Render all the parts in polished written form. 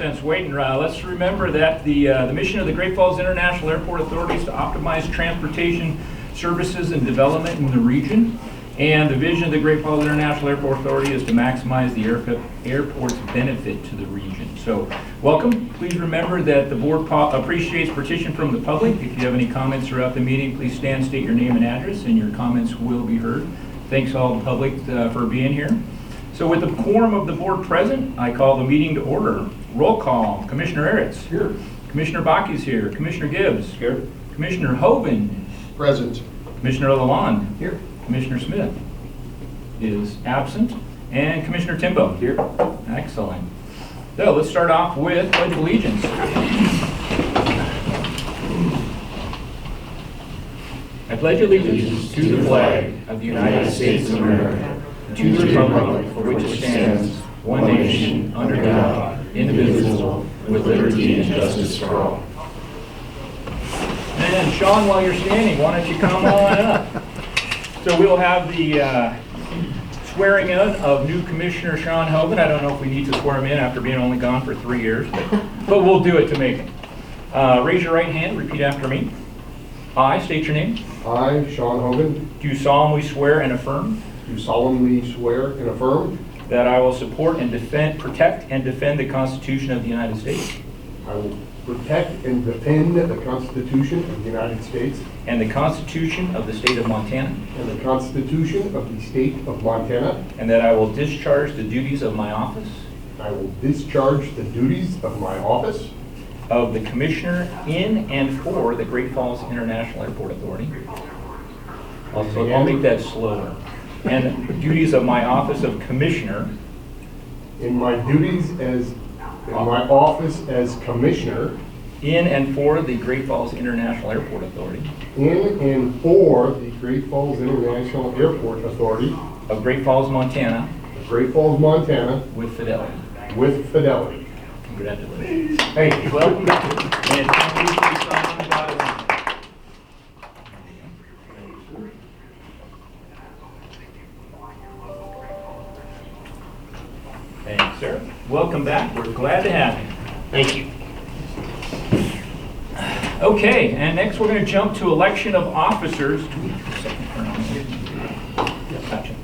sense waiting. Let's remember that the mission of the Great Falls International Airport Authority is to optimize transportation services and development in the region. And the vision of the Great Falls International Airport Authority is to maximize the airport's benefit to the region. So, welcome. Please remember that the board appreciates participation from the public. If you have any comments throughout the meeting, please stand, state your name and address, and your comments will be heard. Thanks all the public for being here. So with the quorum of the board present, I call the meeting to order. Roll call. Commissioner Eritz. Here. Commissioner Bakke is here. Commissioner Gibbs. Here. Commissioner Hoven. Present. Commissioner Lalonde. Here. Commissioner Smith is absent. And Commissioner Timbo. Here. Excellent. So let's start off with Pledge of Allegiance. I pledge allegiance to the flag of the United States of America, and to the republic for which it stands, one nation, under God, indivisible, with liberty and justice for all. And Sean, while you're standing, why don't you come on up? So we'll have the swearing in of new Commissioner Sean Hoven. I don't know if we need to swear him in after being only gone for 3 years, but we'll do it to make it. Raise your right hand, repeat after me. I state your name. I, Sean Hogan, Do solemnly swear and affirm do solemnly swear and affirm that I will support and protect and defend the Constitution of the United States I will protect and defend the Constitution of the United States and the Constitution of the State of Montana, and the Constitution of the State of Montana. and that I will discharge the duties of my office I will discharge the duties of my office of the Commissioner in and for the Great Falls International Airport Authority. I'll make that slower. And duties of my office of Commissioner in my duties in my office as Commissioner in and for the Great Falls International Airport Authority in and for the Great Falls International Airport Authority of Great Falls, Montana, of Great Falls, Montana, with fidelity. with fidelity. Congratulations. Thank you. Welcome. And can you please sign on the dotted line? Thanks, sir. Welcome back. We're glad to have you. Thank you. Okay, and next we're going to jump to election of officers. Gotcha.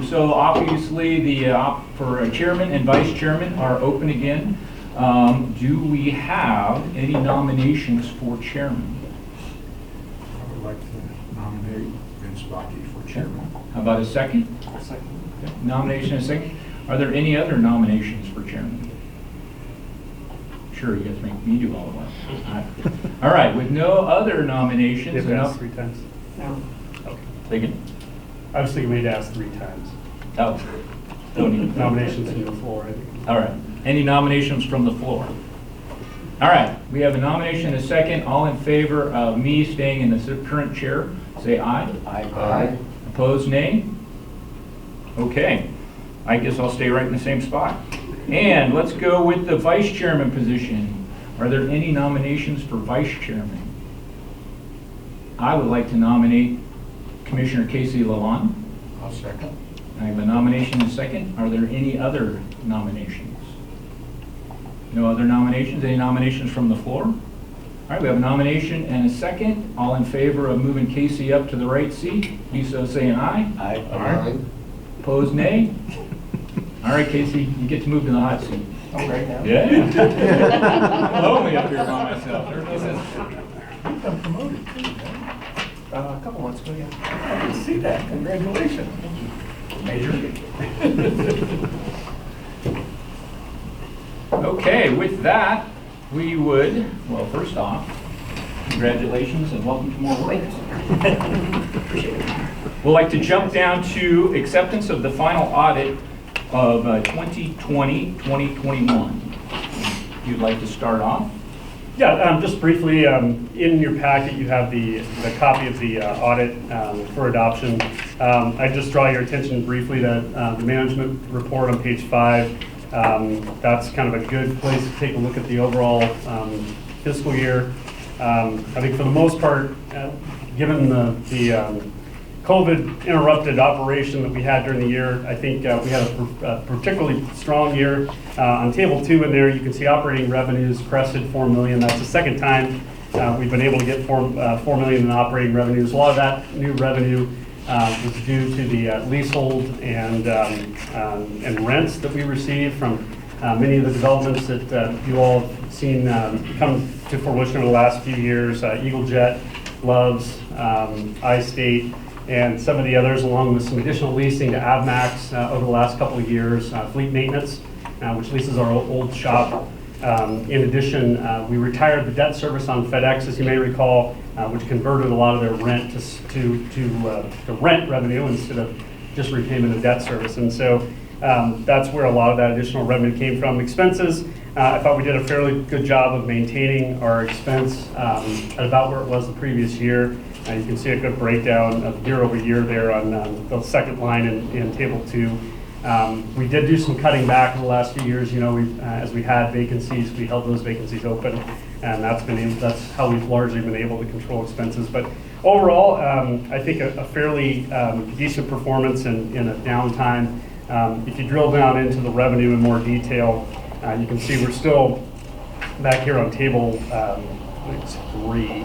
So obviously the for chairman and vice chairman are open again. Do we have any nominations for chairman? I would like to nominate Vince Bakke for chairman. How about a second? Second. Okay. Nomination and a second. Are there any other nominations for chairman? Sure, you guys make me do all of that. All right, with no other nominations. They've been asked 3 times. No. Okay. Again? I was thinking we'd ask 3 times. Oh, don't need Nominations from the floor, I think. All right. Any nominations from the floor? All right. We have a nomination and a second. All in favor of me staying in the current chair, say aye. Aye. Opposed, nay? Okay. I guess I'll stay right in the same spot. And let's go with the vice chairman position. Are there any nominations for vice chairman? I would like to nominate Commissioner Casey Lalonde. I'll second. I have a nomination and a second. Are there any other nominations? No other nominations? Any nominations from the floor? All right, we have a nomination and a second. All in favor of moving Casey up to the right seat, be so saying aye. Aye. Opposed, nay? All right, Casey, you get to move to the hot seat. Oh, right now? Yeah. I'm lonely up here by myself. Everybody says, You've been promoted too, man. A couple months ago, yeah. I can see that. Congratulations. Major. okay, with that, we would, well, first off, congratulations and welcome to more work. Appreciate it. We'd like to jump down to acceptance of the final audit of 2020-2021. You'd like to start off? Yeah, just briefly, in your packet you have the copy of the audit for adoption. I just draw your attention briefly that the management report on page 5, that's kind of a good place to take a look at the overall fiscal year. I think for the most part, given the COVID interrupted operation that we had during the year, I think we had a particularly strong year. On table 2 in there, you can see operating revenues crested 4 million. That's the second time we've been able to get 4 million in operating revenues. A lot of that new revenue was due to the leasehold and rents that we received from many of the developments that you all have seen come to fruition over the last few years. Eagle Jet, Loves, iState, and some of the others, along with some additional leasing to Avmax over the last couple of years. Fleet Maintenance, which leases our old shop. In addition, we retired the debt service on FedEx, as you may recall, which converted a lot of their rent to rent revenue instead of just repayment of debt service. And so that's where a lot of that additional revenue came from. Expenses, I thought we did a fairly good job of maintaining our expense at about where it was the previous year. You can see a good breakdown of year over year there on the second line in table 2. We did do some cutting back in the last few years. You know, as we had vacancies, we held those vacancies open, and that's how we've largely been able to control expenses. But overall, I think a fairly decent performance in a downtime. If you drill down into the revenue in more detail, you can see we're still back here on table 3.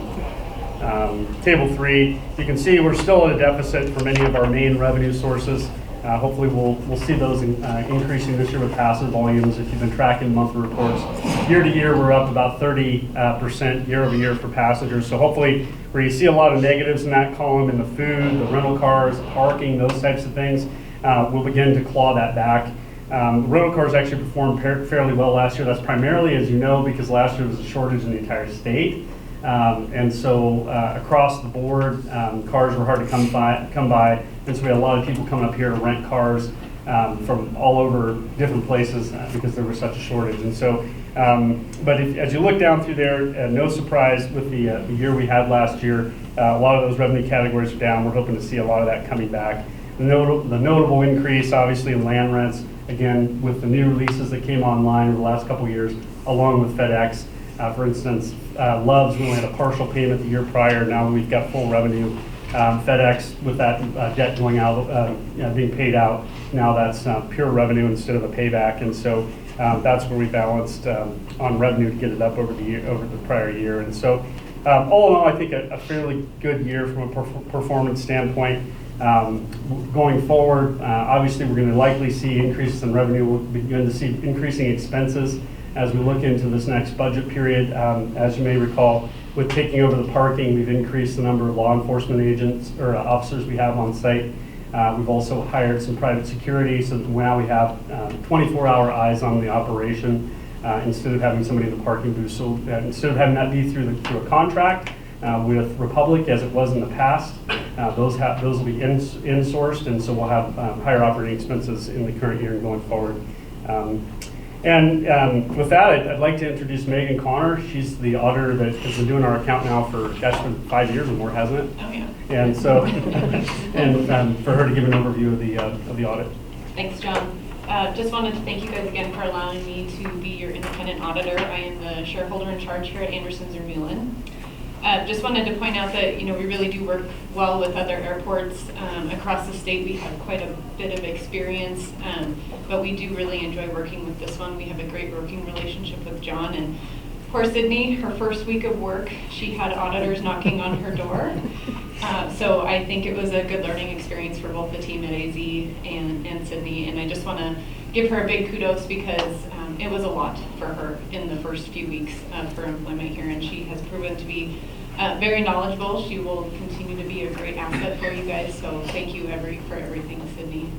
Table 3, you can see we're still at a deficit for many of our main revenue sources. Hopefully we'll see those increasing this year with passenger volumes. If you've been tracking monthly reports, year to year we're up about 30% year over year for passengers. So hopefully, where you see a lot of negatives in that column, in the food, the rental cars, parking, those types of things, we'll begin to claw that back. The rental cars actually performed fairly well last year. That's primarily, as you know, because last year was a shortage in the entire state. And so across the board, cars were hard to come by, and so we had a lot of people coming up here to rent cars from all over different places because there was such a shortage. And so, but as you look down through there, no surprise with the year we had last year, a lot of those revenue categories are down. We're hoping to see a lot of that coming back. The notable increase, obviously, in land rents, again, with the new leases that came online over the last couple of years, along with FedEx. For instance, Loves, we only had a partial payment the year prior. Now we've got full revenue. FedEx, with that debt going out, being paid out, now that's pure revenue instead of a payback. And so that's where we balanced on revenue to get it up over the prior year. And so all in all, I think a fairly good year from a performance standpoint. Going forward, obviously we're going to likely see increases in revenue. We'll begin to see increasing expenses as we look into this next budget period. As you may recall, with taking over the parking, we've increased the number of law enforcement agents or officers we have on site. We've also hired some private security, so now we have 24-hour eyes on the operation instead of having somebody in the parking booth. So instead of having that be through a contract with Republic, as it was in the past, those will be insourced, and so we'll have higher operating expenses in the current year and going forward. And with that, I'd like to introduce Megan Connor. She's the auditor that has been doing our account now for, gosh, been 5 years or more, hasn't it? Oh, yeah. And so, for her to give an overview of the audit. Thanks, John. Just wanted to thank you guys again for allowing me to be your independent auditor. I am the shareholder in charge here at Andersons-Mullen. Just wanted to point out that, we really do work well with other airports across the state. We have quite a bit of experience, but we do really enjoy working with this one. We have a great working relationship with John. And poor Sydney, her first week of work, she had auditors knocking on her door. So I think it was a good learning experience for both the team at AZ and Sydney. And I just want to give her a big kudos because it was a lot for her in the first few weeks of her employment here, and she has proven to be very knowledgeable. She will continue to be a great asset for you guys, so thank you for everything, Sydney,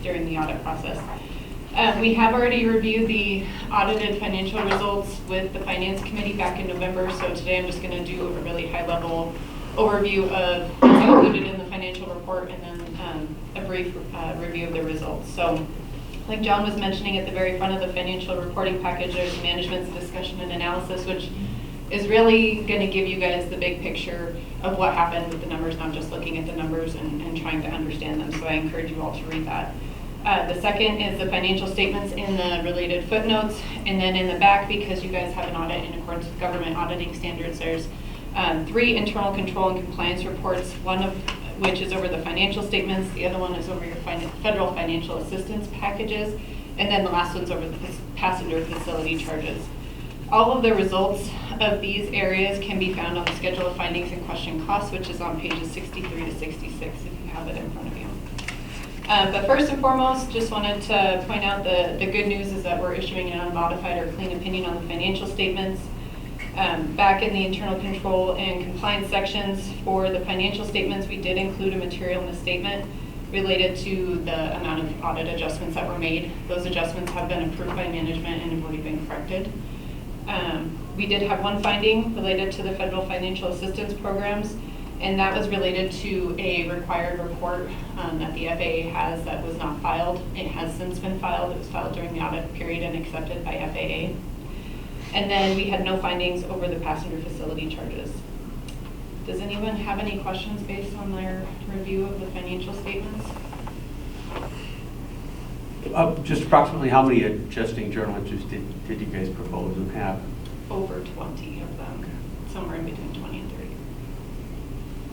during the audit process. We have already reviewed the audited financial results with the Finance Committee back in November, so today I'm just going to do a really high-level overview of what's included in the financial report and then a brief review of the results. So, like John was mentioning at the very front of the financial reporting package, there's management's discussion and analysis, which is really going to give you guys the big picture of what happened with the numbers, not just looking at the numbers and trying to understand them. So I encourage you all to read that. The second is the financial statements in the related footnotes. And then in the back, because you guys have an audit in accordance with government auditing standards, there's 3 internal control and compliance reports. One of which is over the financial statements. The other one is over your federal financial assistance packages. And then the last one's over the passenger facility charges. All of the results of these areas can be found on the schedule of findings and question costs, which is on pages 63 to 66 if you have it in front of you. But first and foremost, just wanted to point out the good news is that we're issuing an unmodified or clean opinion on the financial statements. Back in the internal control and compliance sections for the financial statements, we did include a material misstatement related to the amount of audit adjustments that were made. Those adjustments have been approved by management and have already been corrected. We did have one finding related to the federal financial assistance programs, and that was related to a required report that the FAA has that was not filed. It has since been filed. It was filed during the audit period and accepted by FAA. And then we had no findings over the passenger facility charges. Does anyone have any questions based on their review of the financial statements? Just approximately how many adjusting journal entries did you guys propose and have? Over 20 of them, somewhere in between 20 and 30.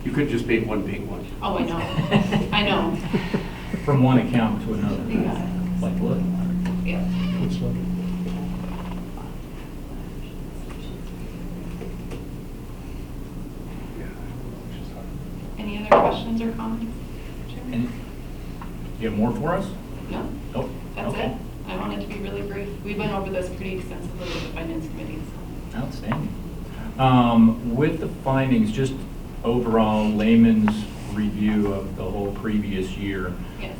You could just make one big one. Oh, I know. I know. From one account to another. You got it. Like what? Yeah. Any other questions or comments? And you have more for us? No, Nope. that's Okay. it. I wanted to be really brief. We went over this pretty extensively with the finance committee. So. Outstanding. With the findings, just overall layman's review of the whole previous year, Yes.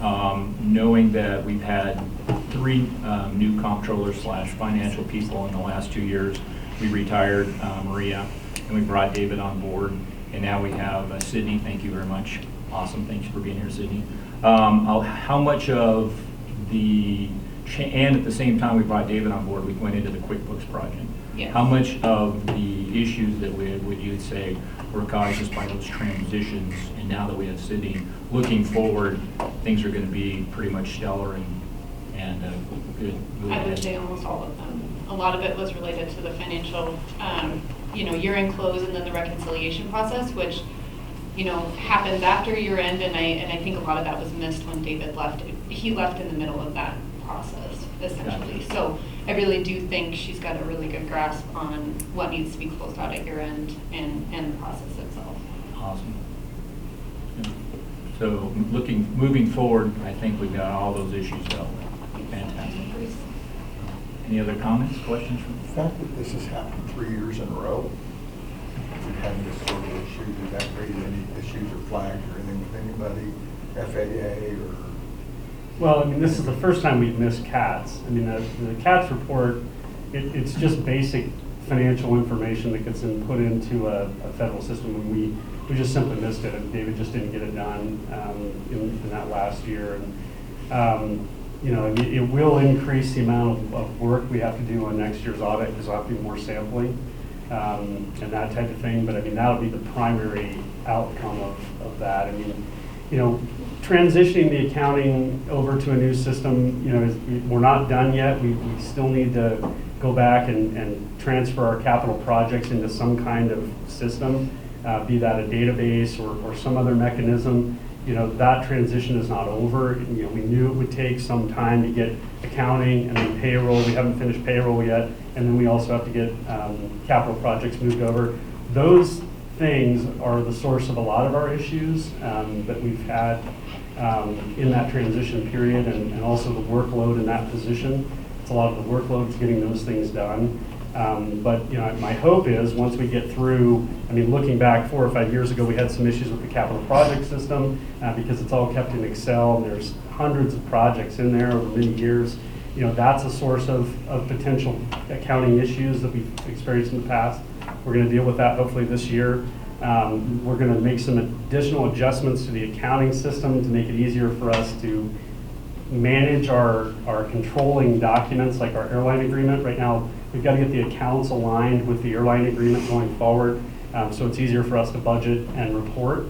Knowing that we've had 3 new comptrollers / financial people in the last 2 years. We retired Maria, and we brought David on board, and now we have Sydney. Thank you very much. Awesome. Thanks for being here, Sydney. How much of the, and at the same time we brought David on board, we went into the QuickBooks project. Yes. How much of the issues that we had, would you say, were caused just by those transitions? And now that we have Sydney, looking forward, things are going to be pretty much stellar and good. I would say almost all of them. A lot of it was related to the financial, year-end close and then the reconciliation process, which, happens after year-end, and I think a lot of that was missed when David left. He left in the middle of that process, essentially. Gotcha. So I really do think she's got a really good grasp on what needs to be closed out at year-end and the process itself. Awesome. So moving forward, I think we've got all those issues dealt with. Fantastic. Any other comments, questions? The fact that this has happened 3 years in a row, we've had this sort of issue, did that raise any issues or flags or anything with anybody, FAA or? Well, I mean, this is the first time we've missed CATS. I mean, the CATS report, it's just basic financial information that gets put into a federal system, and we just simply missed it, and David just didn't get it done in that last year. And, it will increase the amount of work we have to do on next year's audit because we'll have to do more sampling and that type of thing. But I mean, that'll be the primary outcome of that. I mean, transitioning the accounting over to a new system, we're not done yet. We still need to go back and transfer our capital projects into some kind of system, be that a database or some other mechanism. That transition is not over. We knew it would take some time to get accounting and then payroll. We haven't finished payroll yet. And then we also have to get capital projects moved over. Those things are the source of a lot of our issues that we've had in that transition period, and also the workload in that position. It's a lot of the workload is getting those things done. But my hope is once we get through, looking back 4 or 5 years ago, we had some issues with the capital project system because it's all kept in Excel, and there's hundreds of projects in there over many years. That's a source of potential accounting issues that we've experienced in the past. We're going to deal with that hopefully this year. We're going to make some additional adjustments to the accounting system to make it easier for us to manage our controlling documents like our airline agreement. Right now, we've got to get the accounts aligned with the airline agreement going forward, so it's easier for us to budget and report.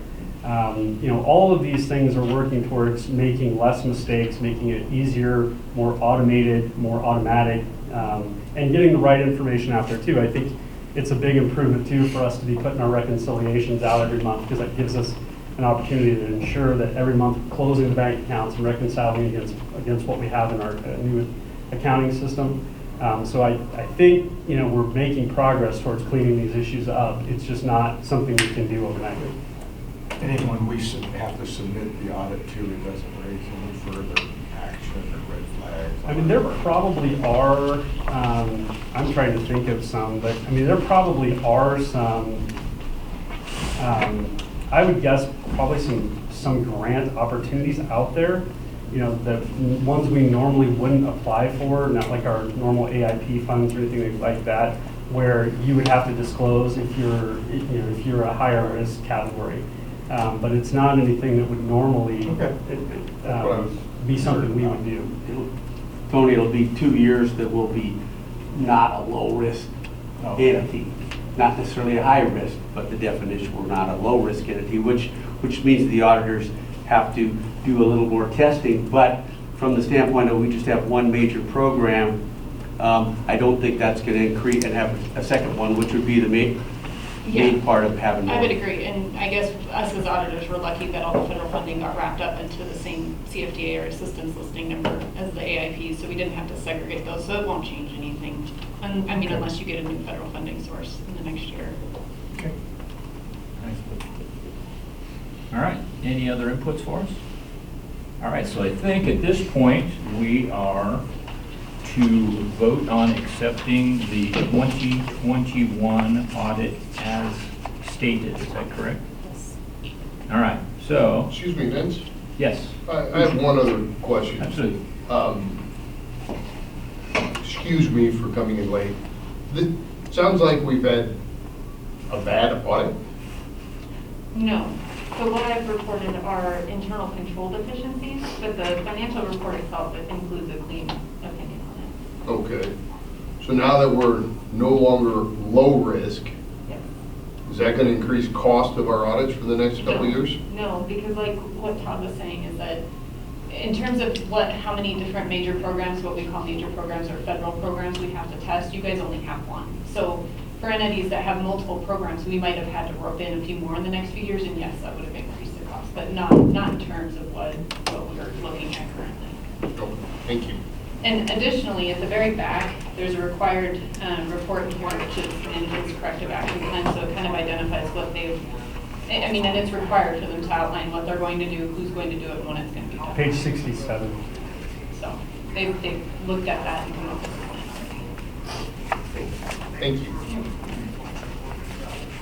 All of these things are working towards making less mistakes, making it easier, more automated, more automatic, and getting the right information out there too. I think it's a big improvement too for us to be putting our reconciliations out every month because that gives us an opportunity to ensure that every month we're closing the bank accounts and reconciling against what we have in our new accounting system. So I think, we're making progress towards cleaning these issues up. It's just not something we can do overnight. Anyone we have to submit the audit to, it doesn't raise any further action or red flags? I mean, there probably are, I'm trying to think of some, but I mean, there probably are some, I would guess probably some grant opportunities out there, the ones we normally wouldn't apply for, not like our normal AIP funds or anything like that, where you would have to disclose if you're a higher risk category. But it's not anything that would normally be something we would do. Tony, it'll be 2 years that will be not a low-risk entity. Not necessarily a high risk, but the definition, we're not a low-risk entity, which means the auditors have to do a little more testing. But from the standpoint of we just have one major program, I don't think that's going to increase and have a second one, which would be the main part of having more. I would agree, and I guess us as auditors were lucky that all the federal funding got wrapped up into the same CFDA or assistance listing number as the AIP, so we didn't have to segregate those, so it won't change anything. Unless you get a new federal funding source in the next year. Okay. All right, any other inputs for us? All right, so I think at this point, we are to vote on accepting the 2021 audit as stated. Is that correct? Yes. All right, so, Excuse me, Vince? yes. I have one other question. Absolutely. Excuse me for coming in late. It sounds like we've had a bad audit. No. So what I've reported are internal control deficiencies, but the financial report itself includes a clean opinion on Okay. So now that we're no longer low risk, it. Yes. is that going to increase cost of our audits for the next couple of years? No, because like what Todd was saying is that in terms of how many different major programs, what we call major programs or federal programs we have to test, you guys only have one. So for entities that have multiple programs, we might have had to rope in a few more in the next few years, and yes, that would have increased the cost, but not in terms of what we're looking at currently. Oh, thank you. And additionally, at the very back, there's a required report in here, which is management's corrective action plan, so it kind of identifies what they've, and it's required for them to outline what they're going to do, who's going to do it, and when it's going to be done. Page 67. So they've looked at that and come up with a plan. Thank you.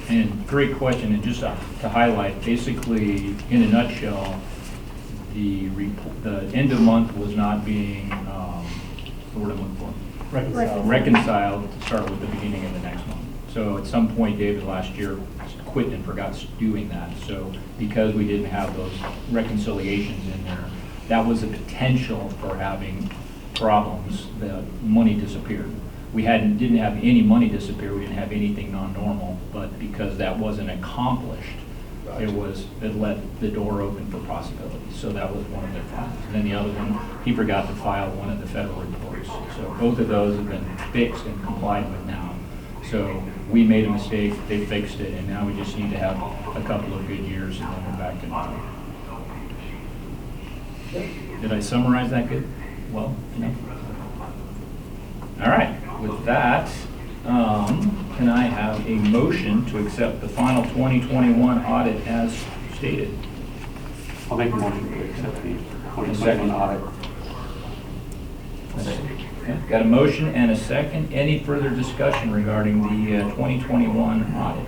And great question, and just to highlight, basically, in a nutshell, the end of month was not being, what word I'm looking for? Reconciled to start with the beginning of the next month. So at some point, David last year quit and forgot doing that. So because we didn't have those reconciliations in there, that was a potential for having problems. The money disappeared. We didn't have any money disappear. We didn't have anything non-normal, but because that wasn't accomplished, it let the door open for possibilities. So that was one of their findings. And then the other one, he forgot to file one of the federal reports. So both of those have been fixed and complied with now. So we made a mistake, they fixed it, and now we just need to have a couple of good years and then we're back in line. Did I summarize that good? Well, no. All right, with that, can I have a motion to accept the final 2021 audit as stated? I'll make a motion to accept the 2021 audit. Okay, got a motion and a second. Any further discussion regarding the 2021 audit?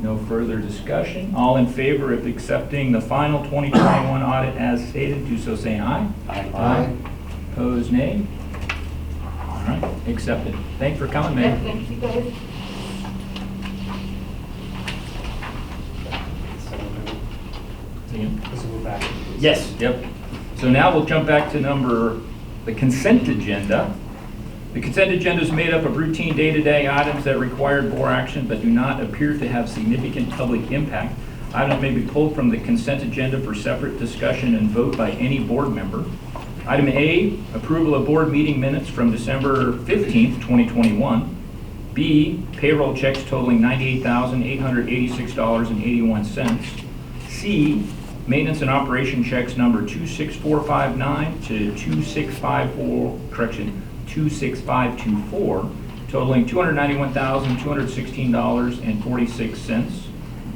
No further discussion. All in favor of accepting the final 2021 audit as stated, do so saying aye. Aye. Opposed, nay. All right, accepted. Thanks for coming, Yep, man. thank you guys. This will go back. Yes, yep. So now we'll jump back to the consent agenda. The consent agenda is made up of routine day-to-day items that require board action but do not appear to have significant public impact. Items may be pulled from the consent agenda for separate discussion and vote by any board member. Item A, approval of board meeting minutes from December 15th, 2021. B, payroll checks totaling $98,886.81. C, maintenance and operation checks number 26459 to 2654, totaling $291,216.46.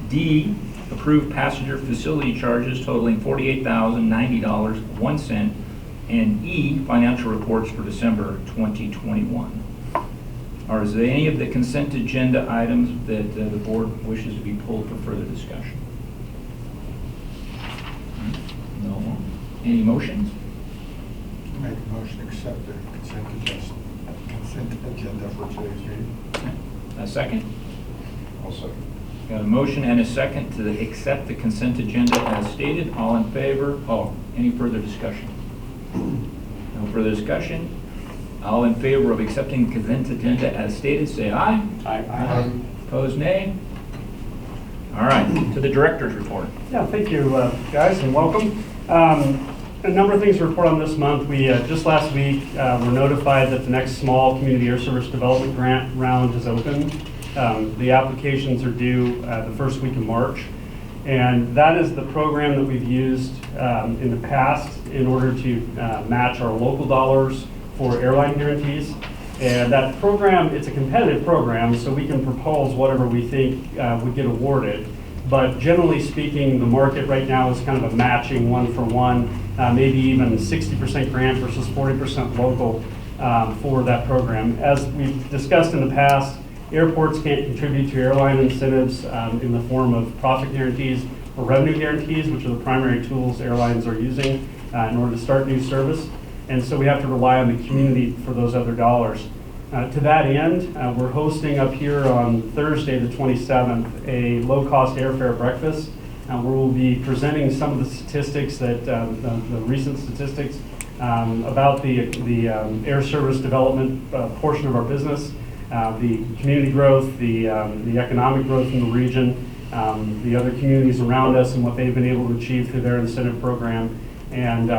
D, approved passenger facility charges totaling $48,090.01. And E, financial reports for December 2021. Or is there any of the consent agenda items that the board wishes to be pulled for further discussion? No more. Any motions? Make a motion to accept the consent agenda for today's meeting. Okay. A second? I'll second. Got a motion and a second to accept the consent agenda as stated. All in favor? Oh, any further discussion? No further discussion? All in favor of accepting the consent agenda as stated, say aye. Aye. Opposed, nay? All right, to the director's report. Yeah, thank you, guys, and welcome. A number of things to report on this month. We just last week were notified that the next small community air service development grant round is open. The applications are due the first week of March, and that is the program that we've used in the past in order to match our local dollars for airline guarantees. And that program, it's a competitive program, so we can propose whatever we think would get awarded. But generally speaking, the market right now is kind of a matching one-for-one, maybe even 60% grant versus 40% local for that program. As we've discussed in the past, airports can't contribute to airline incentives in the form of profit guarantees or revenue guarantees, which are the primary tools airlines are using in order to start new service. And so we have to rely on the community for those other dollars. To that end, we're hosting up here on Thursday, the 27th, a low-cost airfare breakfast, where we'll be presenting some of the statistics that the recent statistics about the air service development portion of our business, the community growth, the economic growth in the region, the other communities around us and what they've been able to achieve through their incentive program, and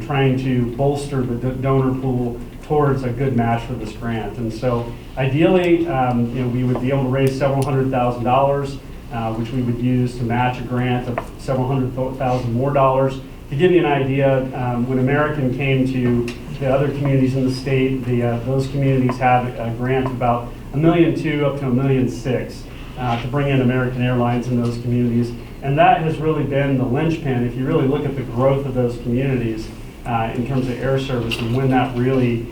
trying to bolster the donor pool towards a good match for this grant. And so ideally, we would be able to raise several $100,000, which we would use to match a grant of several $100,000 more dollars. To give you an idea, when American came to the other communities in the state, those communities had a grant of about $1.2 million up to $1.6 million to bring in American Airlines in those communities. And that has really been the linchpin. If you really look at the growth of those communities in terms of air service and when that really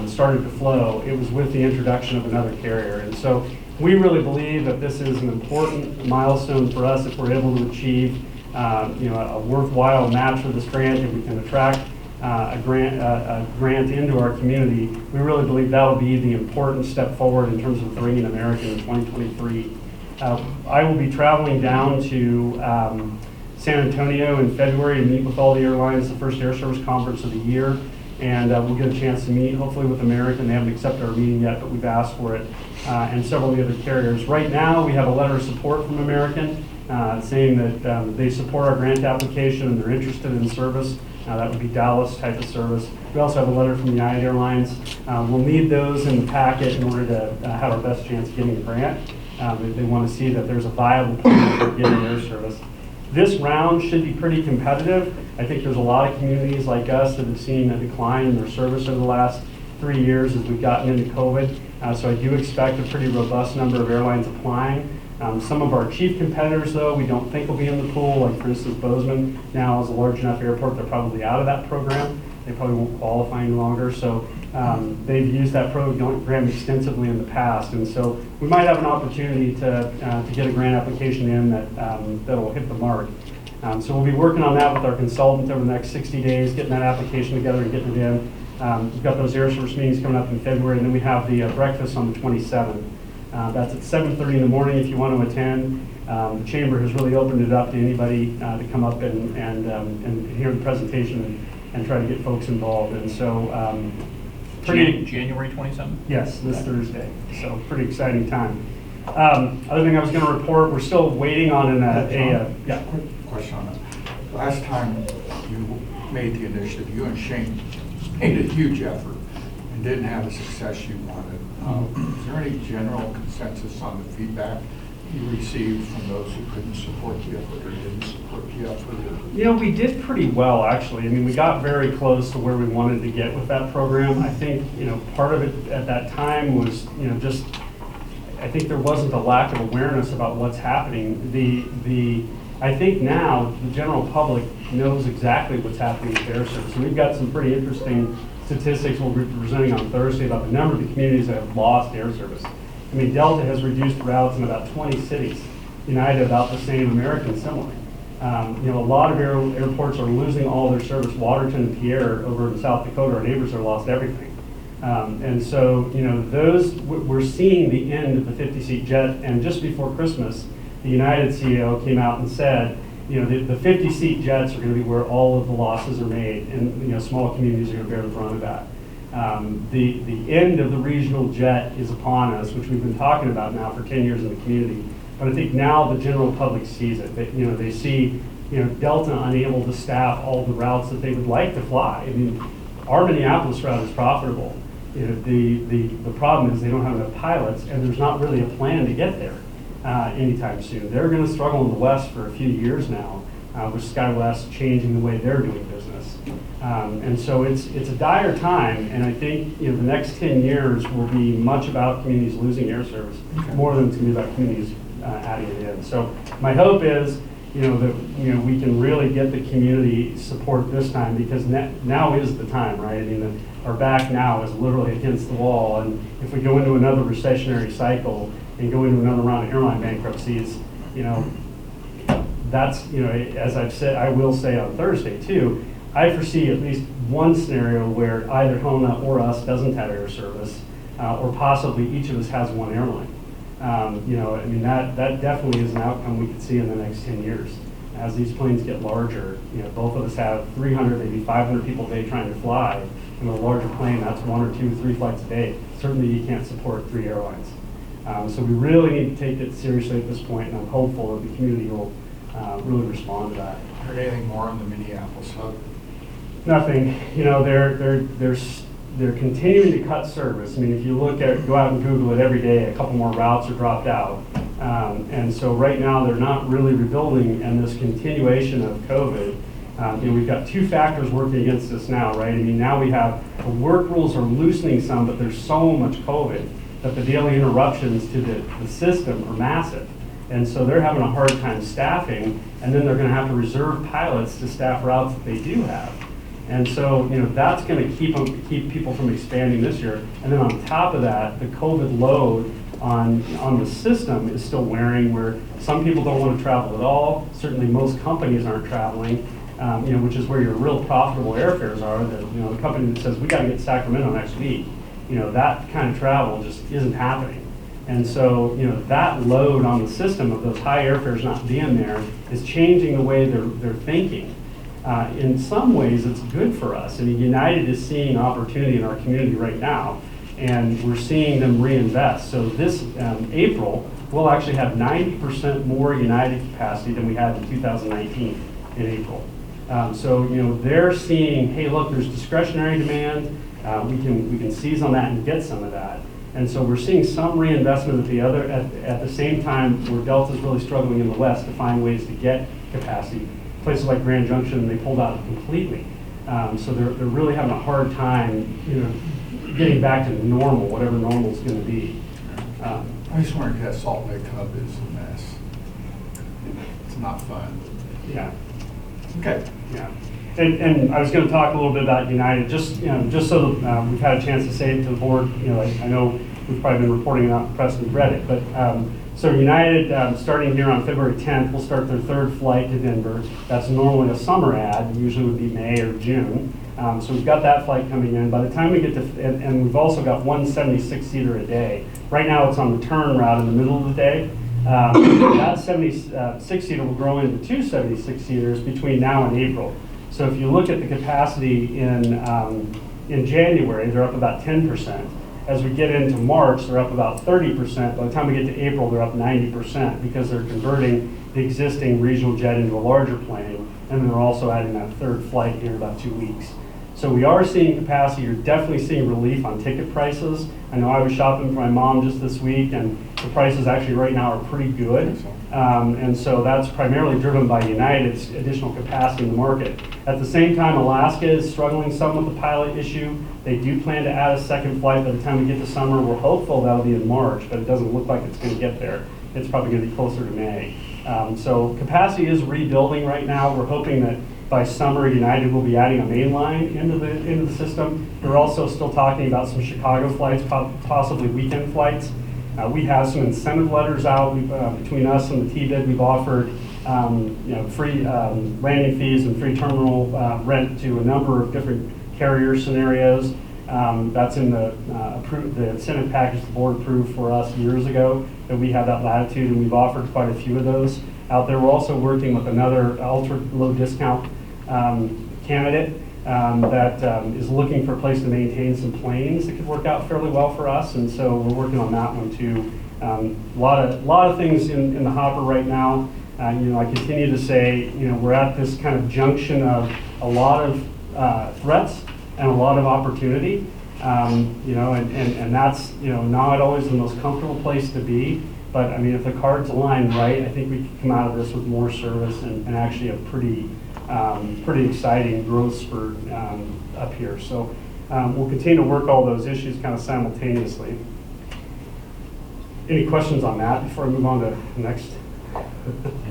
started to flow, it was with the introduction of another carrier. And so we really believe that this is an important milestone for us if we're able to achieve a worthwhile match for this grant, if we can attract a grant into our community. We really believe that'll be the important step forward in terms of bringing American in 2023. I will be traveling down to San Antonio in February to meet with all the airlines, the first air service conference of the year, and we'll get a chance to meet, hopefully with American. They haven't accepted our meeting yet, but we've asked for it, and several of the other carriers. Right now, we have a letter of support from American saying that they support our grant application and they're interested in service. That would be Dallas type of service. We also have a letter from United Airlines. We'll need those in the packet in order to have our best chance of getting a grant. They want to see that there's a viable plan for getting air service. This round should be pretty competitive. I think there's a lot of communities like us that have seen a decline in their service over the last 3 years as we've gotten into COVID. So I do expect a pretty robust number of airlines applying. Some of our chief competitors, though, we don't think will be in the pool. Like, for instance, Bozeman now is a large enough airport, they're probably out of that program. They probably won't qualify any longer. So they've used that program extensively in the past. And so we might have an opportunity to get a grant application in that'll hit the mark. So we'll be working on that with our consultant over the next 60 days, getting that application together and getting it in. We've got those air service meetings coming up in February, and then we have the breakfast on the 27th. That's at 7:30 in the morning if you want to attend. The Chamber has really opened it up to anybody to come up and hear the presentation and try to get folks involved. And so January 27th? Yes, this Thursday. So pretty exciting time. Other thing I was going to report, we're still waiting on Quick question on that. Last time you made the initiative, you and Shane made a huge effort, and and didn't have the success you wanted. Is there any general consensus on the feedback you received from those who couldn't support the effort or didn't support the effort? You know, we did pretty well, actually. I mean, we got very close to where we wanted to get with that program. I think, you know, part of it at that time was, you know, just, I think there wasn't a lack of awareness about what's happening. I think now the general public knows exactly what's happening with air service. And we've got some pretty interesting statistics we'll be presenting on Thursday about the number of the communities that have lost air service. I mean, Delta has reduced routes in about 20 cities. United about the same, American similarly. You know, a lot of airports are losing all their service. Waterton and Pierre over in South Dakota, our neighbors, are lost everything. And so, you know, we're seeing the end of the 50-seat jet. And just before Christmas, the United CEO came out and said, you know, the 50-seat jets are going to be where all of the losses are made, and, you know, small communities are going to bear the brunt of that. The end of the regional jet is upon us, which we've been talking about now for 10 years in the community. But I think now the general public sees it. That, you know, they see, you know, Delta unable to staff all the routes that they would like to fly. I mean, our Minneapolis route is profitable. You know, the problem is they don't have enough pilots, and there's not really a plan to get there anytime soon. They're going to struggle in the West for a few years now, with SkyWest changing the way they're doing business. And so it's a dire time, and I think, you know, the next 10 years will be much about communities losing air service, more than it's going to be about communities adding it in. So my hope is, you know, that, you know, we can really get the community support this time, because now is the time, right? I mean, our back now is literally against the wall, and if we go into another recessionary cycle and go into another round of airline bankruptcies, you know, that's, you know, as I've said, I will say on Thursday too, I foresee at least one scenario where either Hona or us doesn't have air service, or possibly each of us has one airline. You know, I mean, that definitely is an outcome we could see in the next 10 years. As these planes get larger, you know, both of us have 300, maybe 500 people a day trying to fly. In a larger plane, that's 1 or 2 or 3 flights a day. Certainly you can't support 3 airlines. So we really need to take it seriously at this point, and I'm hopeful that the community will really respond to that. Heard anything more on the Minneapolis hub? Nothing. You know, they're continuing to cut service. I mean, if you go out and Google it every day, a couple more routes are dropped out. And so right now they're not really rebuilding, and this continuation of COVID, you know, we've got 2 factors working against us now, right? I mean, now we have the work rules are loosening some, but there's so much COVID that the daily interruptions to the system are massive. And so they're having a hard time staffing, and then they're going to have to reserve pilots to staff routes that they do have. And so, you know, that's going to keep people from expanding this year. And then on top of that, the COVID load on the system is still wearing, where some people don't want to travel at all. Certainly most companies aren't traveling, you know, which is where your real profitable airfares are. That, you know, the company that says, we got to get to Sacramento next week, you know, that kind of travel just isn't happening. And so, you know, that load on the system of those high airfares not being there is changing the way they're thinking. In some ways, it's good for us. I mean, United is seeing opportunity in our community right now, and we're seeing them reinvest. So this April, we'll actually have 90% more United capacity than we had in 2019 in April. So, you know, they're seeing, hey, look, there's discretionary demand. We can seize on that and get some of that. And so we're seeing some reinvestment at the same time where Delta's really struggling in the West to find ways to get capacity. Places like Grand Junction, they pulled out completely. So they're really having a hard time, you know, getting back to normal, whatever normal is going to be. I just wondered, that Salt Lake hub is a mess. It's not fun. Yeah. Okay. Yeah. And I was going to talk a little bit about United, just so we've had a chance to say it to the board. You know, I know we've probably been reporting it out in the press and you've read it, but so United, starting here on February 10th, will start their 3rd flight to Denver. That's normally a summer ad, usually would be May or June. So we've got that flight coming in. By the time we get to, and we've also got one 76-seater a day. Right now it's on the turn route in the middle of the day. That 76-seater will grow into 2 76-seaters between now and April. So if you look at the capacity in January, they're up about 10%. As we get into March, they're up about 30%. By the time we get to April, they're up 90% because they're converting the existing regional jet into a larger plane, and they're also adding that 3rd flight here in about 2 weeks. So we are seeing capacity. You're definitely seeing relief on ticket prices. I know I was shopping for my mom just this week, and the prices actually right now are pretty good. And so that's primarily driven by United's additional capacity in the market. At the same time, Alaska is struggling some with the pilot issue. They do plan to add a second flight by the time we get to summer. We're hopeful that'll be in March, but it doesn't look like it's going to get there. It's probably going to be closer to May. So capacity is rebuilding right now. We're hoping that by summer, United will be adding a main line into the system. They're also still talking about some Chicago flights, possibly weekend flights. We have some incentive letters out between us and the T-bid. We've offered free landing fees and free terminal rent to a number of different carrier scenarios. That's in the incentive package the board approved for us years ago, that we have that latitude, and we've offered quite a few of those out there. We're also working with another ultra low discount candidate that is looking for a place to maintain some planes that could work out fairly well for us, and so we're working on that one too. A lot of things in the hopper right now. I continue to say, we're at this kind of junction of a lot of threats and a lot of opportunity, and that's not always the most comfortable place to be. But I mean, if the cards align right, I think we can come out of this with more service and actually a pretty exciting growth spurt up here. So we'll continue to work all those issues kind of simultaneously. Any questions on that before I move on to the next?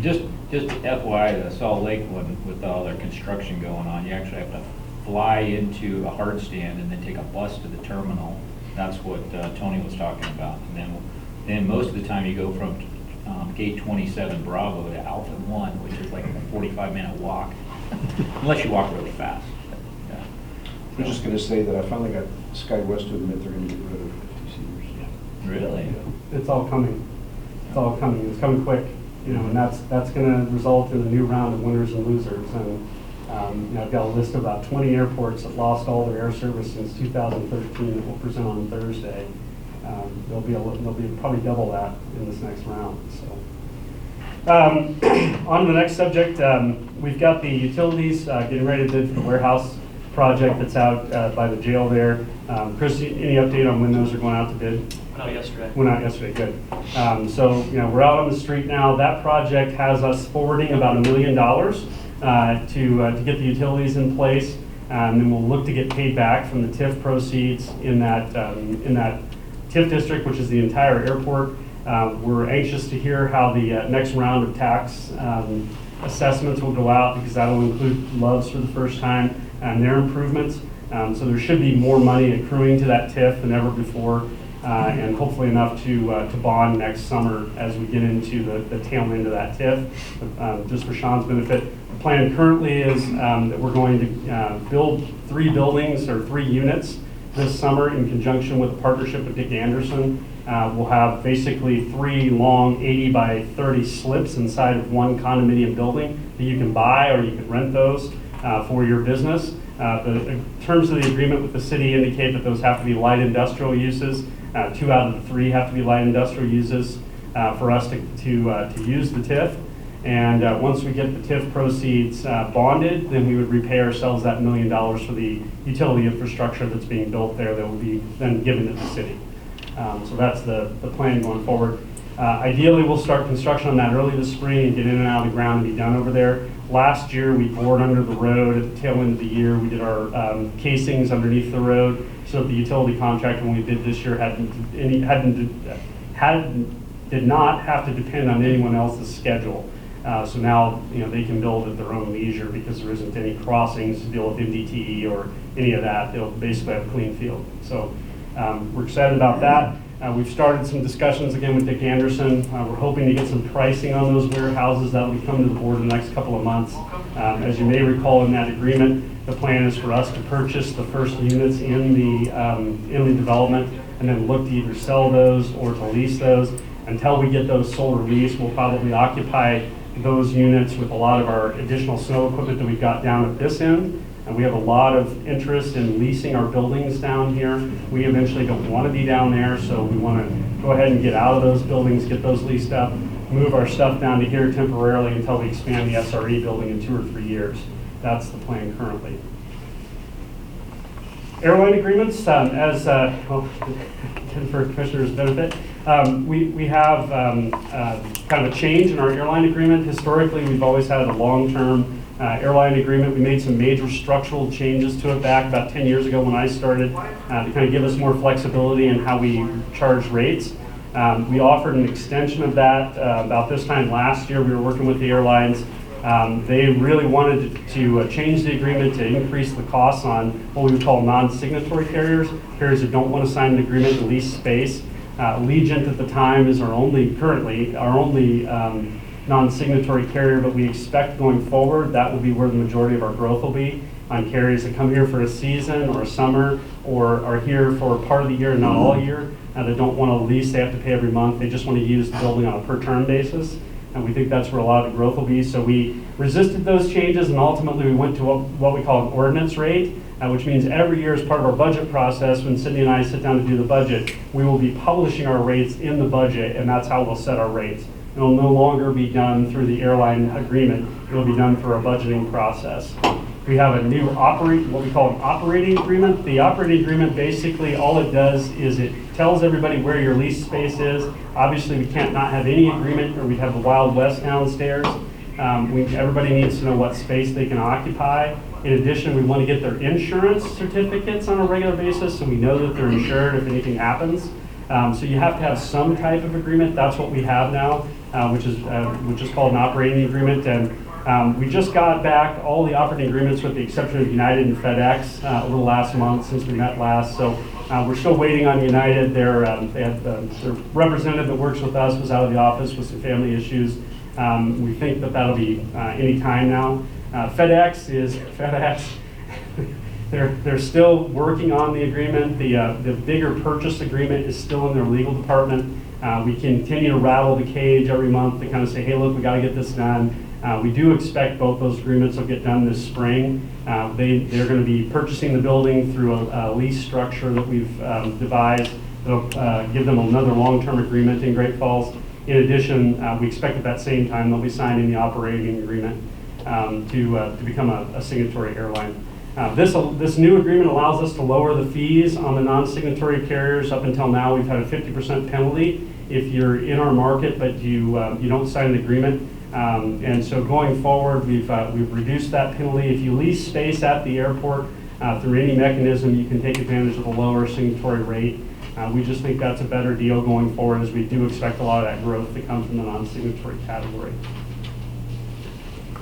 Just FYI, the Salt Lake one, with all their construction going on, you actually have to fly into a hard stand and then take a bus to the terminal. That's what Tony was talking about. And then most of the time you go from gate 27 Bravo to Alpha 1, which is like a 45-minute walk, unless you walk really fast. Yeah. I'm just going to say that I finally got SkyWest to admit they're going to get rid of 50-seaters. Really? It's all coming. It's all coming. It's coming quick. And that's going to result in a new round of winners and losers. And I've got a list of about 20 airports that lost all their air service since 2013 that we'll present on Thursday. There'll be probably double that in this next round. So, on to the next subject. We've got the utilities getting ready to bid for the warehouse project that's out by the jail there. Chris, any update on when those are going out to bid? Went out yesterday. Went out yesterday, good. So, we're out on the street now. That project has us forwarding about $1 million to get the utilities in place. And then we'll look to get paid back from the TIF proceeds in that TIF district, which is the entire airport. We're anxious to hear how the next round of tax assessments will go out, because that will include Love's for the first time and their improvements. So there should be more money accruing to that TIF than ever before, and hopefully enough to bond next summer as we get into the tail end of that TIF. Just for Sean's benefit, the plan currently is that we're going to build 3 buildings or 3 units this summer in conjunction with a partnership with Dick Anderson. We'll have basically 3 long 80 by 30 slips inside of one condominium building that you can buy, or you can rent those for your business. The terms of the agreement with the city indicate that those have to be light industrial uses. 2 out of the 3 have to be light industrial uses for us to use the TIF. And once we get the TIF proceeds bonded, then we would repay ourselves that $1 million for the utility infrastructure that's being built there that will be then given to the city. So that's the plan going forward. Ideally, we'll start construction on that early this spring and get in and out of the ground and be done over there. Last year, we bored under the road at the tail end of the year. We did our casings underneath the road, so that the utility contractor, when we did this year, did not have to depend on anyone else's schedule. So now, they can build at their own leisure, because there isn't any crossings to deal with MDTE or any of that. They'll basically have a clean field. So we're excited about that. We've started some discussions again with Dick Anderson. We're hoping to get some pricing on those warehouses that will come to the board in the next couple of months. As you may recall, in that agreement, the plan is for us to purchase the first units in the development, and then look to either sell those or to lease those. Until we get those sold or leased, we'll probably occupy those units with a lot of our additional snow equipment that we've got down at this end. And we have a lot of interest in leasing our buildings down here. We eventually don't want to be down there, so we want to go ahead and get out of those buildings, get those leased up, move our stuff down to here temporarily until we expand the SRE building in 2 or 3 years. That's the plan currently. Airline agreements, as well, for Commissioner's benefit, we have kind of a change in our airline agreement. Historically, we've always had a long-term airline agreement. We made some major structural changes to it back about 10 years ago when I started to kind of give us more flexibility in how we charge rates. We offered an extension of that about this time last year. We were working with the airlines. They really wanted to change the agreement to increase the costs on what we would call non-signatory carriers, carriers that don't want to sign an agreement to lease space. Allegiant at the time is currently our only non-signatory carrier, but we expect going forward that will be where the majority of our growth will be on carriers that come here for a season or a summer or are here for part of the year and not all year. They don't want to lease, they have to pay every month. They just want to use the building on a per term basis. And we think that's where a lot of the growth will be. So we resisted those changes, and ultimately we went to what we call an ordinance rate, which means every year as part of our budget process, when Cindy and I sit down to do the budget, we will be publishing our rates in the budget, and that's how we'll set our rates. It will no longer be done through the airline agreement. It will be done through our budgeting process. We have a new what we call an operating agreement. The operating agreement, basically all it does is it tells everybody where your lease space is. Obviously, we can't not have any agreement or we'd have the Wild West downstairs. Everybody needs to know what space they can occupy. In addition, we want to get their insurance certificates on a regular basis so we know that they're insured if anything happens. So you have to have some type of agreement. That's what we have now, which is called an operating agreement. And we just got back all the operating agreements with the exception of United and FedEx over the last month since we met last. So we're still waiting on United. Their representative that works with us was out of the office with some family issues. We think that that'll be any time now. FedEx. They're still working on the agreement. The bigger purchase agreement is still in their legal department. We continue to rattle the cage every month to kind of say, hey, look, we got to get this done. We do expect both those agreements will get done this spring. They're going to be purchasing the building through a lease structure that we've devised. That'll give them another long-term agreement in Great Falls. In addition, we expect at that same time they'll be signing the operating agreement to become a signatory airline. This new agreement allows us to lower the fees on the non-signatory carriers. Up until now, we've had a 50% penalty if you're in our market but you don't sign an agreement. And so going forward, we've reduced that penalty. If you lease space at the airport through any mechanism, you can take advantage of a lower signatory rate. We just think that's a better deal going forward, as we do expect a lot of that growth to come from the non-signatory category.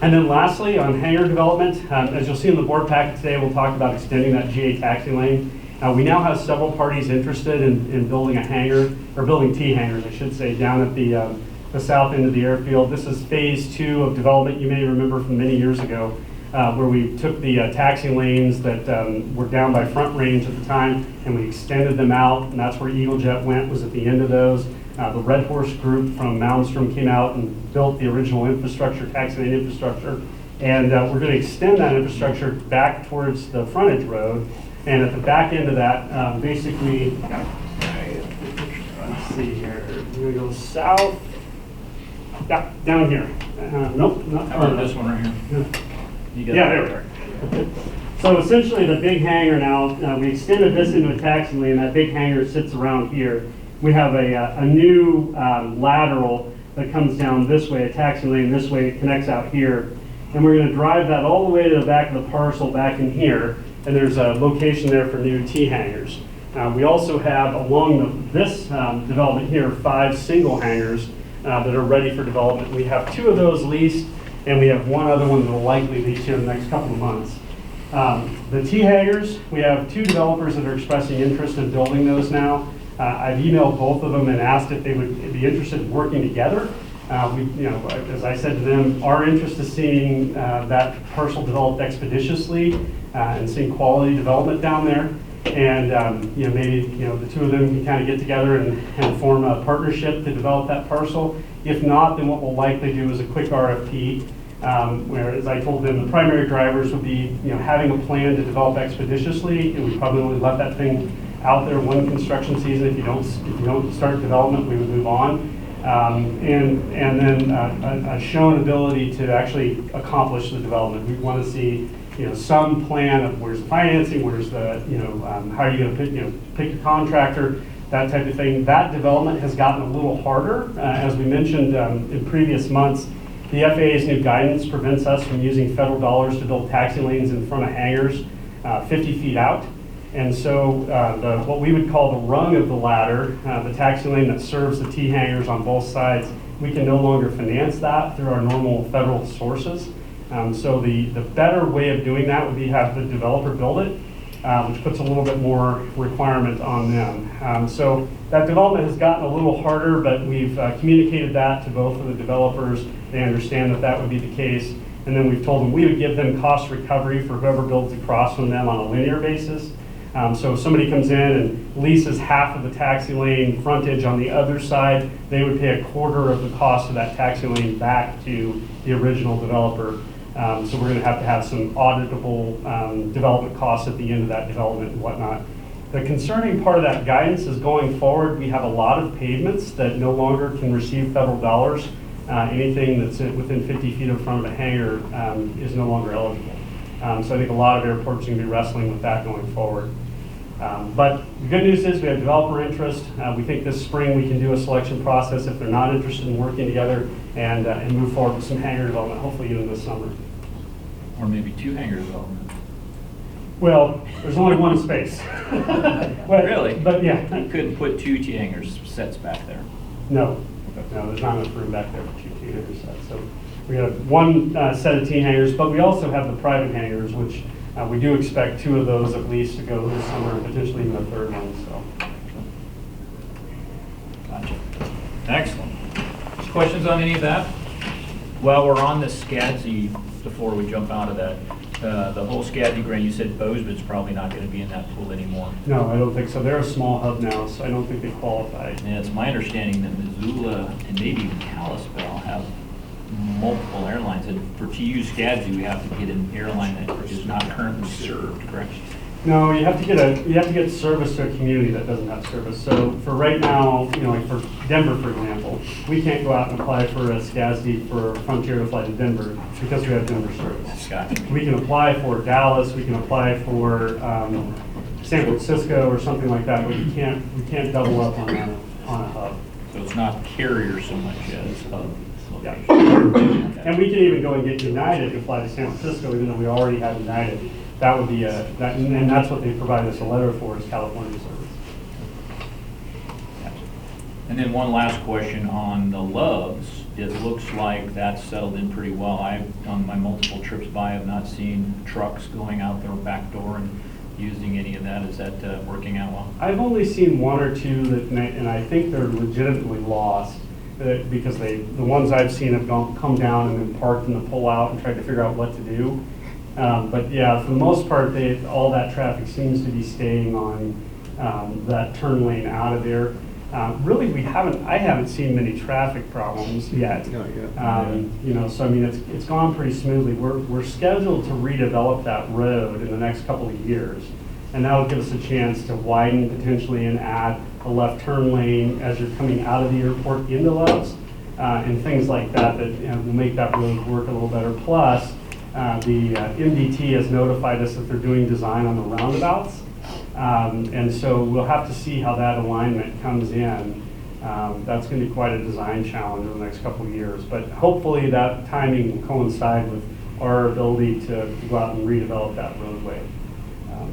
And then lastly, on hangar development, as you'll see in the board packet today, we'll talk about extending that GA taxi lane. We now have several parties interested in building a hangar, or building T hangars, I should say, down at the south end of the airfield. This is phase 2 of development. You may remember from many years ago where we took the taxi lanes that were down by Front Range at the time and we extended them out, and that's where Eagle Jet went, was at the end of those. The Red Horse group from Malmstrom came out and built the original infrastructure, taxi lane infrastructure, and we're going to extend that infrastructure back towards the frontage road. And at the back end of that, basically, let's see here, we're going to go south. Yeah, down here. Nope, not How about this one right here? You got yeah, there we are. So essentially the big hangar now, we extended this into a taxi lane. That big hangar sits around here. We have a new lateral that comes down this way, a taxi lane this way, it connects out here. And we're going to drive that all the way to the back of the parcel back in here. And there's a location there for new T hangars. We also have along this development here 5 single hangars that are ready for development. We have 2 of those leased, and we have 1 other one that will likely lease here in the next couple of months. The T hangars, we have 2 developers that are expressing interest in building those now. I've emailed both of them and asked if they would be interested in working together. As I said to them, our interest is seeing that parcel developed expeditiously and seeing quality development down there. And maybe the 2 of them can kind of get together and form a partnership to develop that parcel. If not, then what we'll likely do is a quick RFP, where, as I told them, the primary drivers would be having a plan to develop expeditiously, and we probably only let that thing out there 1 construction season. If you don't start development, we would move on. And then a shown ability to actually accomplish the development. We want to see some plan of where's the financing, where's the, how are you going to pick your contractor, that type of thing. That development has gotten a little harder. As we mentioned in previous months, the FAA's new guidance prevents us from using federal dollars to build taxi lanes in front of hangars 50 feet out. And so what we would call the rung of the ladder, the taxi lane that serves the T hangars on both sides, we can no longer finance that through our normal federal sources. So the better way of doing that would be have the developer build it, which puts a little bit more requirement on them. So that development has gotten a little harder, but we've communicated that to both of the developers. They understand that that would be the case. And then we've told them we would give them cost recovery for whoever builds across from them on a linear basis. So if somebody comes in and leases half of the taxi lane frontage on the other side, they would pay a quarter of the cost of that taxi lane back to the original developer. So we're going to have some auditable development costs at the end of that development and whatnot. The concerning part of that guidance is going forward, we have a lot of pavements that no longer can receive federal dollars. Anything that's within 50 feet in front of a hangar is no longer eligible. So I think a lot of airports are going to be wrestling with that going forward. But the good news is we have developer interest. We think this spring we can do a selection process if they're not interested in working together and move forward with some hangar development, hopefully even this summer. Or maybe 2 hangar development. Well, there's only one space. But, Really? But yeah. You couldn't put 2 T hangars sets back there. No, there's not enough room back there for 2 T hangar sets. So we have one set of T hangars, but we also have the private hangars, which we do expect 2 of those at least to go this summer, and potentially even a 3rd one. So. Gotcha. Excellent. Questions on any of that? While we're on the SCADZ, before we jump out of that, the whole SCADZ grant, you said Bozeman's probably not going to be in that pool anymore. No, I don't think so. They're a small hub now, so I don't think they qualify. And it's my understanding that Missoula and maybe even Kalispell have multiple airlines, and for to use SCADZ, we have to get an airline that is not currently served, correct? No, you have to get service to a community that doesn't have service. So for right now, like for Denver, for example, we can't go out and apply for a SCASD for Frontier to fly to Denver because we have Denver service. Gotcha. We can apply for Dallas, we can apply for San Francisco or something like that, but we can't double up on a hub. So it's not carrier so much as hub. Yeah. And we can even go and get United to fly to San Francisco, even though we already have United. That would be and that's what they provided us a letter for, is California service. And then one last question on the Loves. It looks like that's settled in pretty well. On my multiple trips by, have not seen trucks going out their back door and using any of that. Is that working out well? I've only seen 1 or 2 and I think they're legitimately lost. Because the ones I've seen have come down and then parked in the pull-out and tried to figure out what to do. But yeah, for the most part, all that traffic seems to be staying on that turn lane out of there. Really, I haven't seen many traffic problems yet. So I mean, it's gone pretty smoothly. We're scheduled to redevelop that road in the next couple of years, and that'll give us a chance to widen potentially and add a left turn lane as you're coming out of the airport into Loves, and things like that will make that road work a little better. Plus, the MDT has notified us that they're doing design on the roundabouts, and so we'll have to see how that alignment comes in. That's going to be quite a design challenge in the next couple of years, but hopefully that timing will coincide with our ability to go out and redevelop that roadway.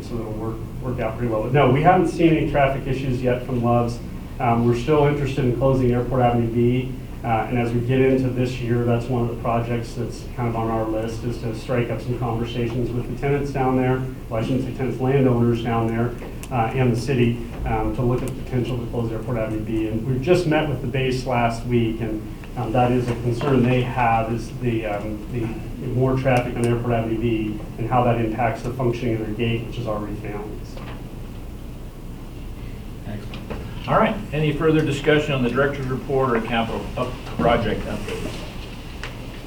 So it'll work out pretty well. But no, we haven't seen any traffic issues yet from Loves. We're still interested in closing Airport Avenue B. And as we get into this year, that's one of the projects that's kind of on our list, is to strike up some conversations with the tenants down there, well, I shouldn't say tenants, landowners down there, and the city, to look at the potential to close Airport Avenue B. And we've just met with the base last week, and that is a concern they have, is the more traffic on Airport Avenue B and how that impacts the functioning of their gate, which is already failing. Excellent. All right, any further discussion on the director's report or capital project update?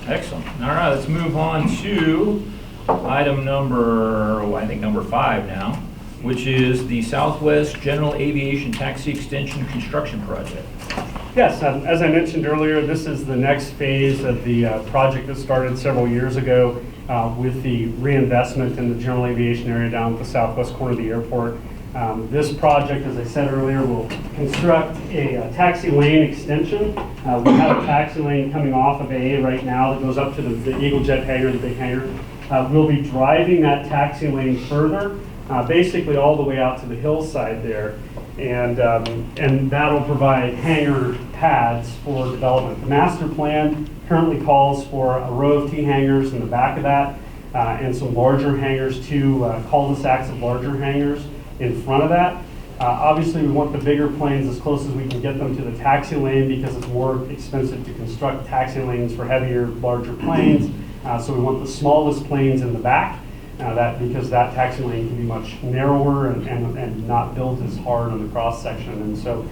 Excellent. All right, let's move on to item number 5 now, which is the Southwest General Aviation Taxi Extension Construction Project. Yes, as I mentioned earlier, this is the next phase of the project that started several years ago. with the reinvestment in the general aviation area down at the southwest corner of the airport. This project, as I said earlier, will construct a taxi lane extension. We have a taxi lane coming off of AA right now that goes up to the Eagle Jet hangar, the big hangar. We'll be driving that taxi lane further, basically all the way out to the hillside there. And that'll provide hangar pads for development. The master plan currently calls for a row of T hangars in the back of that, and some larger hangars, two cul-de-sacs of larger hangars in front of that. Obviously, we want the bigger planes as close as we can get them to the taxi lane because it's more expensive to construct taxi lanes for heavier, larger planes. So we want the smallest planes in the back, because that taxi lane can be much narrower and not built as hard on the cross section. And so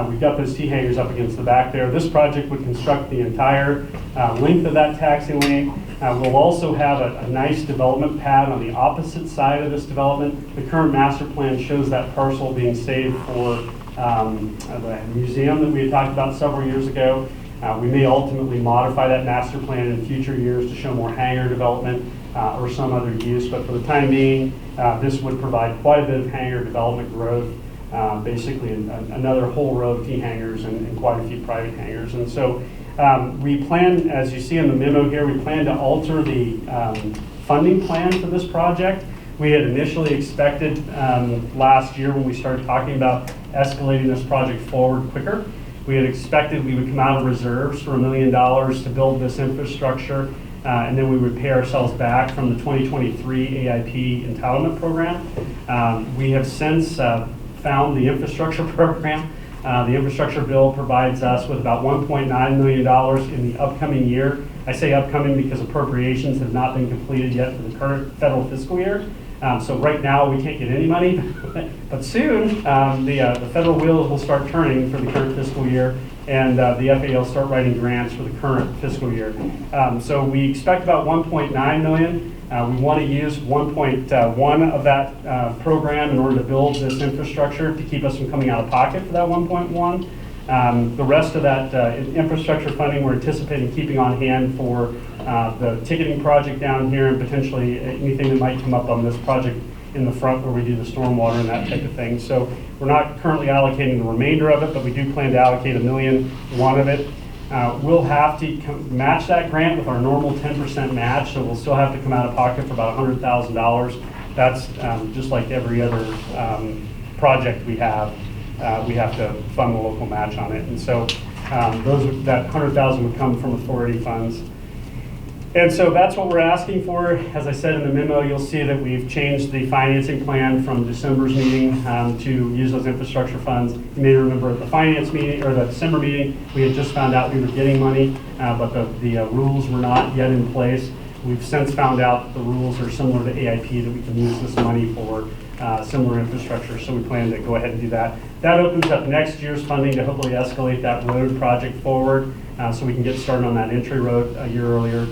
we've got those T hangars up against the back there. This project would construct the entire length of that taxi lane. We'll also have a nice development pad on the opposite side of this development. The current master plan shows that parcel being saved for the museum that we had talked about several years ago. We may ultimately modify that master plan in future years to show more hangar development or some other use, but for the time being, this would provide quite a bit of hangar development growth, basically another whole row of T hangars and quite a few private hangars. And so we plan, as you see in the memo here, we plan to alter the funding plan for this project. We had initially expected last year when we started talking about escalating this project forward quicker. We had expected we would come out of reserves for $1 million to build this infrastructure, and then we would pay ourselves back from the 2023 AIP entitlement program. We have since found the infrastructure program. The infrastructure bill provides us with about $1.9 million in the upcoming year. I say upcoming because appropriations have not been completed yet for the current federal fiscal year. So right now we can't get any money, but soon the federal wheels will start turning for the current fiscal year, and the FAA will start writing grants for the current fiscal year. So we expect about $1.9 million. We want to use 1.1 of that program in order to build this infrastructure to keep us from coming out of pocket for that 1.1. The rest of that infrastructure funding we're anticipating keeping on hand for the ticketing project down here and potentially anything that might come up on this project in the front where we do the stormwater and that type of thing. So we're not currently allocating the remainder of it, but we do plan to allocate $1 million of it. We'll have to match that grant with our normal 10% match, so we'll still have to come out of pocket for about $100,000. That's just like every other project we have to fund the local match on it. And so that $100,000 would come from authority funds. And so that's what we're asking for. As I said in the memo, you'll see that we've changed the financing plan from December's meeting to use those infrastructure funds. You may remember at the finance meeting, or the December meeting, we had just found out we were getting money, but the rules were not yet in place. We've since found out the rules are similar to AIP, that we can use this money for similar infrastructure, so we plan to go ahead and do that. That opens up next year's funding to hopefully escalate that road project forward so we can get started on that entry road a year earlier.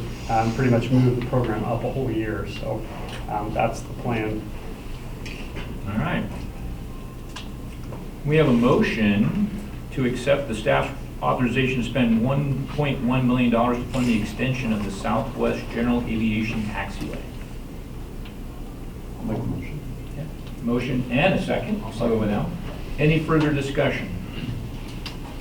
Pretty much move the program up a whole year. So that's the plan. All right. We have a motion to accept the staff's authorization to spend $1.1 million to fund the extension of the Southwest General Aviation Taxiway. I'll make a motion. Yeah. Motion and a second. I'll go with that. Any further discussion?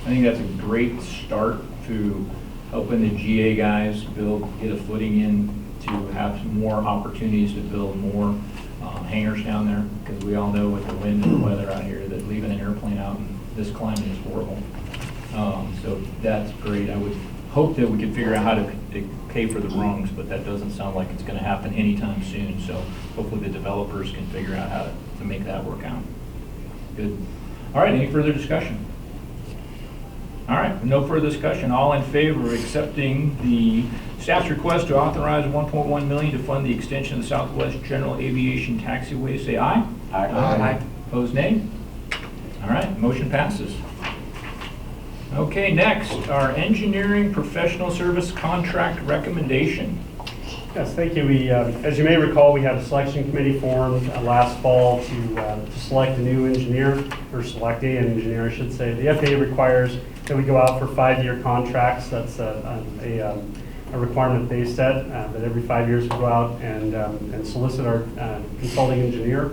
I think that's a great start to helping the GA guys get a footing in to have some more opportunities to build more hangars down there, because we all know with the wind and the weather out here that leaving an airplane out in this climate is horrible. So that's great. I would hope that we could figure out how to pay for the rungs, but that doesn't sound like it's going to happen anytime soon. So hopefully the developers can figure out how to make that work out. Good. All right, any further discussion? All right, no further discussion. All in favor of accepting the staff's request to authorize $1.1 million to fund the extension of the Southwest General Aviation Taxiway, say aye. Aye. Aye. Opposed, nay? All right, motion passes. Okay, next, our engineering professional service contract recommendation. Yes, thank you. We, as you may recall, we had a selection committee formed last fall to select a new engineer, or select an engineer, I should say. The FAA requires that we go out for 5-year contracts. That's a a requirement they set that every 5 years we go out and solicit our consulting engineer.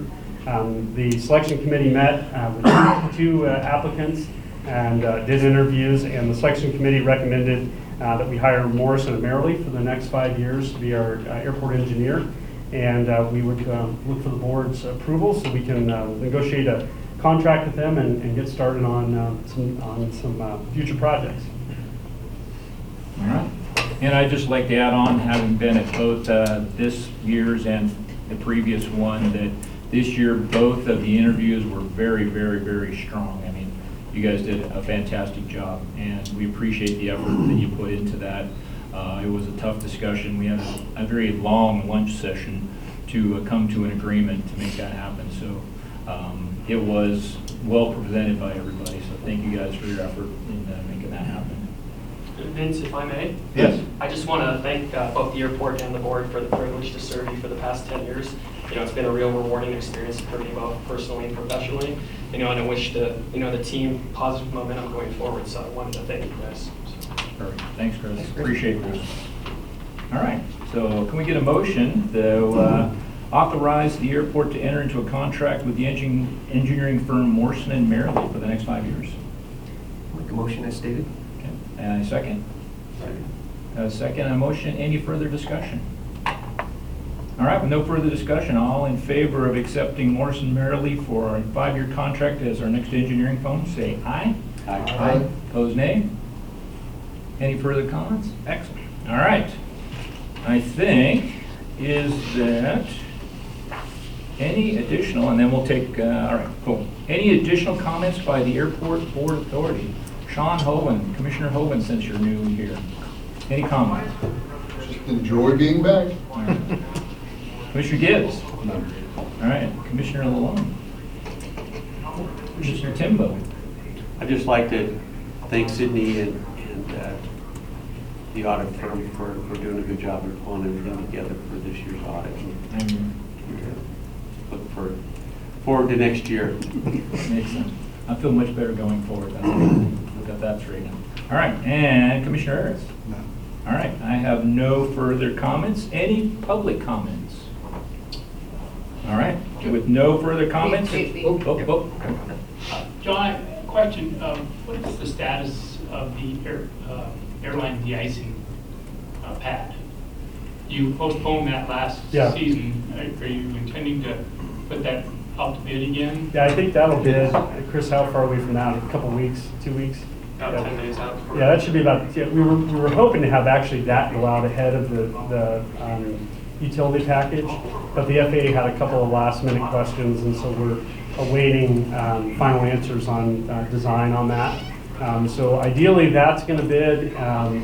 The selection committee met with 2 applicants and did interviews, and the selection committee recommended that we hire Morrison and Merrily for the next 5 years to be our airport engineer. And we would look for the board's approval so we can negotiate a contract with them and get started on some future projects. All right. And I'd just like to add on, having been at both this year's and the previous one, that this year both of the interviews were very, very, very strong. I mean, you guys did a fantastic job, and we appreciate the effort that you put into that. It was a tough discussion. We had a very long lunch session to come to an agreement to make that happen. So it was well presented by everybody. So thank you guys for your effort in making that happen. Vince, if I may? Yes. I just want to thank both the airport and the board for the privilege to serve you for the past 10 years. You know, it's been a real rewarding experience for me, both personally and professionally. You know, and I wish the team positive momentum going forward. So I wanted to thank you guys. Perfect. Thanks, Chris. Appreciate this. All right. So can we get a motion to authorize the airport to enter into a contract with the engineering firm Morrison and Merrily for the next 5 years? Make a motion as stated. Okay. And a second? A second, a motion. Any further discussion? All right, with no further discussion, all in favor of accepting Morrison Merrily for a 5-year contract as our next engineering firm, say aye. Aye. Opposed, nay? Any further comments? Excellent. All right. I think is that any additional, and then we'll take, all right, cool. Any additional comments by the airport board authority? Sean Hoven, Commissioner Hoven, since you're new here. Any comments? Just enjoy being back. All right. Commissioner Gibbs? None. All right. Commissioner Lalone? Commissioner Timbo? I'd just like to thank Sydney and the audit firm for doing a good job of pulling everything together for this year's audit. Look forward to next year. Makes sense. I feel much better going forward. We've got that straight now. All right, and Commissioner Harris? No. All right, I have no further comments. Any public comments? All right, with no further comments? Oh. John, question, what is the status of the airline de-icing pad? You postponed that last season. Are you intending to put that out to bid again? Yeah, I think that'll bid. Chris, how far are we from that? A couple weeks, 2 weeks? About 10 days out. Yeah, that should be about, we were hoping to have actually that go out ahead of the utility package, but the FAA had a couple of last minute questions, and so we're awaiting final answers on design on that. So ideally that's going to bid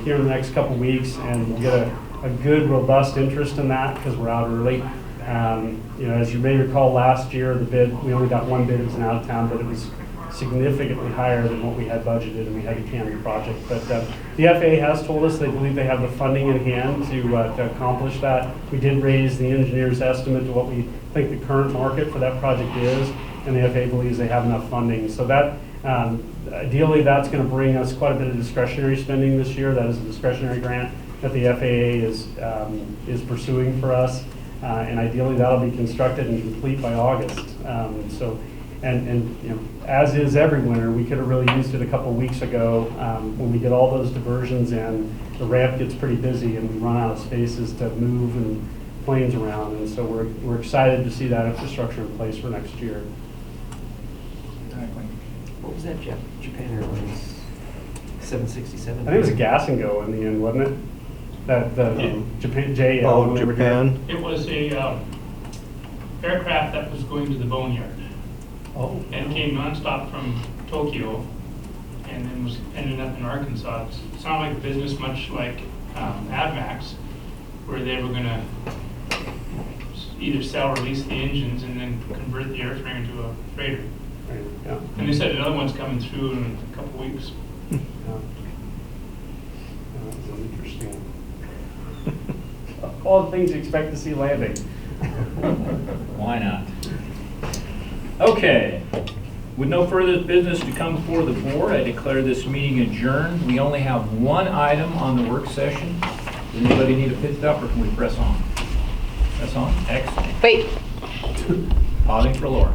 here in the next couple of weeks, and we'll get a good robust interest in that because we're out early. As you may recall, last year the bid, we only got one bid. It was an out of town, but it was significantly higher than what we had budgeted, and we had to can the project. But the FAA has told us they believe they have the funding in hand to accomplish that. We did raise the engineer's estimate to what we think the current market for that project is, and the FAA believes they have enough funding. So that ideally that's going to bring us quite a bit of discretionary spending this year. That is a discretionary grant that the FAA is pursuing for us, and ideally that'll be constructed and complete by August. As is every winter, we could have really used it a couple weeks ago when we get all those diversions in. The ramp gets pretty busy and we run out of spaces to move and planes around, and so we're excited to see that infrastructure in place for next year. Exactly. What was that Japan Airlines 767? I think it was a gas and go in the end, wasn't it? Japan, JL. Oh, Japan. It was a aircraft that was going to the boneyard. Oh. And came nonstop from Tokyo, and then ended up in Arkansas. It sounded like a business much like AdMax, where they were going to either sell or lease the engines and then convert the airframe into a freighter. Right, yeah. And they said another one's coming through in a couple weeks. Yeah. That was interesting. All the things you expect to see landing. Why not? Okay. With no further business to come before the board, I declare this meeting adjourned. We only have one item on the work session, Anybody need a pit stop, or can we press on? Press on, excellent. Wait, Pausing for Laura.